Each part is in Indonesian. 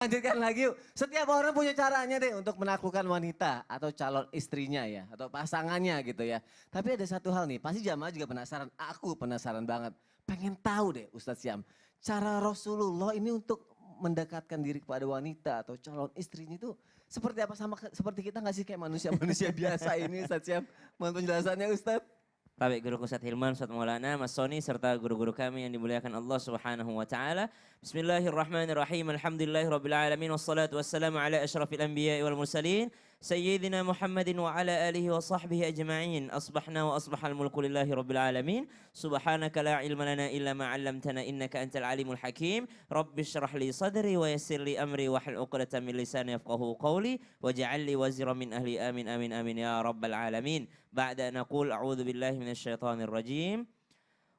Lanjutkan lagi yuk. Setiap orang punya caranya deh untuk menaklukkan wanita atau calon istrinya ya. Atau pasangannya gitu ya. Tapi ada satu hal nih, pasti jamaah juga penasaran. Aku penasaran banget. Pengen tahu deh Ustadz Syam. Cara Rasulullah ini untuk mendekatkan diri kepada wanita atau calon istrinya itu seperti apa sama seperti kita nggak sih kayak manusia-manusia biasa ini Ustadz Syam? Mohon penjelasannya Ustadz. Baik guru Ustadz Hilman, Ustadz Maulana, Mas Soni, serta guru-guru kami yang dimuliakan Allah Subhanahu wa Ta'ala. Bismillahirrahmanirrahim. Alhamdulillahirabbil alamin wassalatu wassalamu ala asyrafil anbiya'i wal mursalin sayyidina Muhammadin wa ala alihi wa sahbihi ajma'in. Asbahna wa asbahal mulku lillahi rabbil alamin. Subhanaka la ilma lana illa ma 'allamtana innaka antal alimul hakim. Rabbi shrah li sadri wa yassir li amri wahlul 'uqdatam min lisani yafqahu qawli waj'al li wazira min ahli amin amin amin ya rabbal alamin. Ba'da naqul a'udzu billahi minasy syaithanir rajim.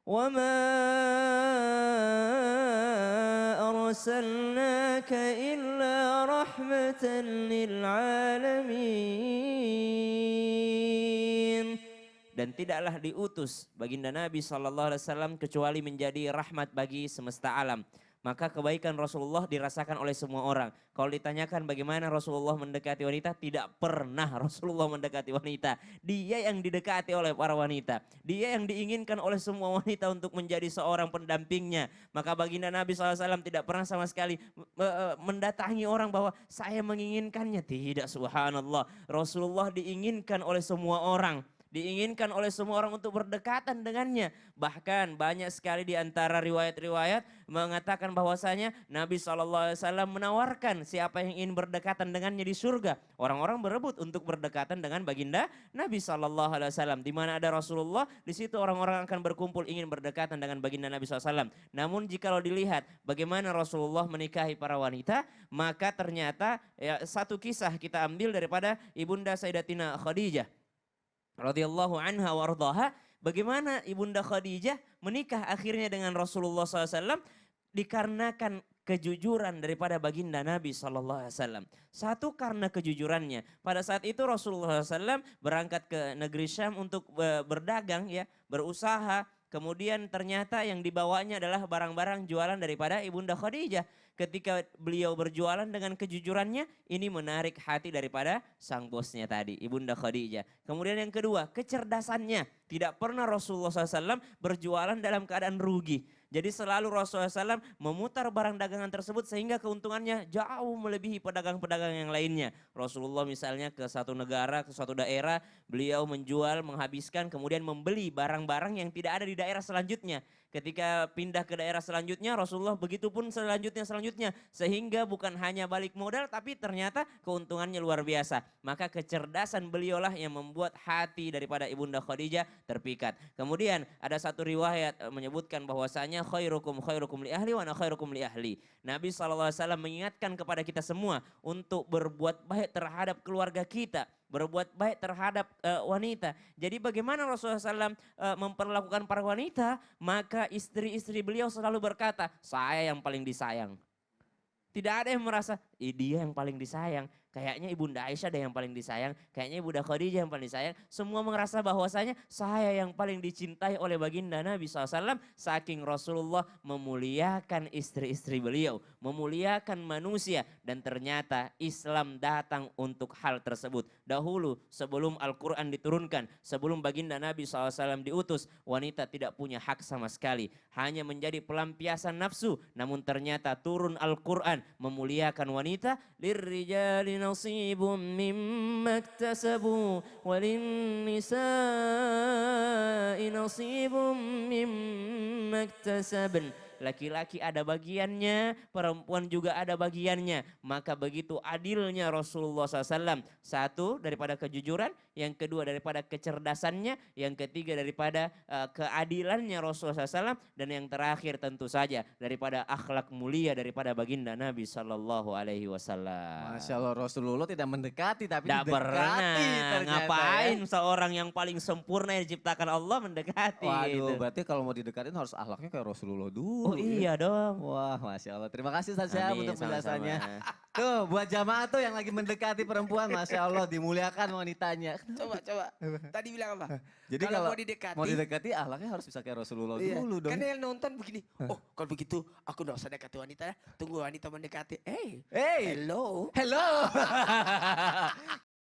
وما أرسلناك إلا رحمة للعالمين. Dan tidaklah diutus baginda Nabi SAW kecuali menjadi rahmat bagi semesta alam. Maka kebaikan Rasulullah dirasakan oleh semua orang. Kalau ditanyakan bagaimana Rasulullah mendekati wanita, tidak pernah Rasulullah mendekati wanita. Dia yang didekati oleh para wanita. Dia yang diinginkan oleh semua wanita untuk menjadi seorang pendampingnya. Maka baginda Nabi SAW tidak pernah sama sekali mendatangi orang bahwa saya menginginkannya. Tidak, subhanallah. Rasulullah diinginkan oleh semua orang. Diinginkan oleh semua orang untuk berdekatan dengannya. Bahkan banyak sekali di antara riwayat-riwayat mengatakan bahwasanya Nabi SAW menawarkan siapa yang ingin berdekatan dengannya di surga. Orang-orang berebut untuk berdekatan dengan baginda Nabi SAW. Di mana ada Rasulullah, di situ orang-orang akan berkumpul ingin berdekatan dengan baginda Nabi SAW. Namun jikalau dilihat bagaimana Rasulullah menikahi para wanita, maka ternyata ya, satu kisah kita ambil daripada Ibunda Sayyidatina Khadijah radhiyallahu anha wa ardhaha, bagaimana Ibunda Khadijah menikah akhirnya dengan Rasulullah SAW dikarenakan kejujuran daripada baginda Nabi SAW. Satu karena kejujurannya. Pada saat itu Rasulullah SAW berangkat ke negeri Syam untuk berdagang ya, berusaha. Kemudian ternyata yang dibawanya adalah barang-barang jualan daripada Ibunda Khadijah. Ketika beliau berjualan dengan kejujurannya, ini menarik hati daripada sang bosnya tadi, Ibunda Khadijah. Kemudian yang kedua, kecerdasannya. Tidak pernah Rasulullah SAW berjualan dalam keadaan rugi. Jadi selalu Rasulullah SAW memutar barang dagangan tersebut sehingga keuntungannya jauh melebihi pedagang-pedagang yang lainnya. Rasulullah misalnya ke satu negara, ke suatu daerah, beliau menjual, menghabiskan, kemudian membeli barang-barang yang tidak ada di daerah selanjutnya. Ketika pindah ke daerah selanjutnya, Rasulullah begitu pun selanjutnya. Sehingga bukan hanya balik modal, tapi ternyata keuntungannya luar biasa. Maka kecerdasan beliaulah yang membuat hati daripada Ibunda Khadijah terpikat. Kemudian ada satu riwayat menyebutkan bahwasanya khairukum li ahli wa ana khairukum li ahli. Nabi SAW mengingatkan kepada kita semua untuk berbuat baik terhadap keluarga kita, berbuat baik terhadap wanita. Jadi bagaimana Rasulullah SAW memperlakukan para wanita, maka istri-istri beliau selalu berkata, saya yang paling disayang. Tidak ada yang merasa, dia yang paling disayang. Kayaknya Ibunda Aisyah ada yang paling disayang. Kayaknya Ibunda Khadijah yang paling disayang. Semua merasa bahwasanya saya yang paling dicintai oleh baginda Nabi SAW. Saking Rasulullah memuliakan istri-istri beliau. Memuliakan manusia. Dan ternyata Islam datang untuk hal tersebut. Dahulu sebelum Al-Quran diturunkan. Sebelum baginda Nabi SAW diutus. Wanita tidak punya hak sama sekali. Hanya menjadi pelampiasan nafsu. Namun ternyata turun Al-Quran memuliakan wanita. Lirrijali nasibun mimma iktasabu walinnisa'i nasibun mimma iktasabn. Laki-laki ada bagiannya, perempuan juga ada bagiannya. Maka begitu adilnya Rasulullah SAW. Satu daripada kejujuran, yang kedua daripada kecerdasannya, yang ketiga daripada keadilannya Rasulullah SAW. Dan yang terakhir tentu saja daripada akhlak mulia daripada baginda Nabi SAW. Masya Allah, Rasulullah tidak mendekati tapi Tidak pernah, didekati ternyata ngapain ya. seorang yang paling sempurna yang diciptakan Allah mendekati. Waduh, Gitu. berarti kalau mau didekatin harus akhlaknya kayak Rasulullah dulu. Oh iya ya. dong. Wah, Masya Allah. Terima kasih Ustaz Syam Amin, untuk penjelasannya. sama-sama. Tuh buat jamaah tuh yang lagi mendekati perempuan, Masya Allah dimuliakan wanitanya. Coba. Tadi bilang apa? Jadi Kalau kalau mau mau didekati ahlaknya harus bisa kayak Rasulullah iya. dulu dong. Kan yang nonton begini. Oh, kalau begitu aku nggak usah dekati wanita. Tunggu wanita mendekati. Hey, Hello. hello.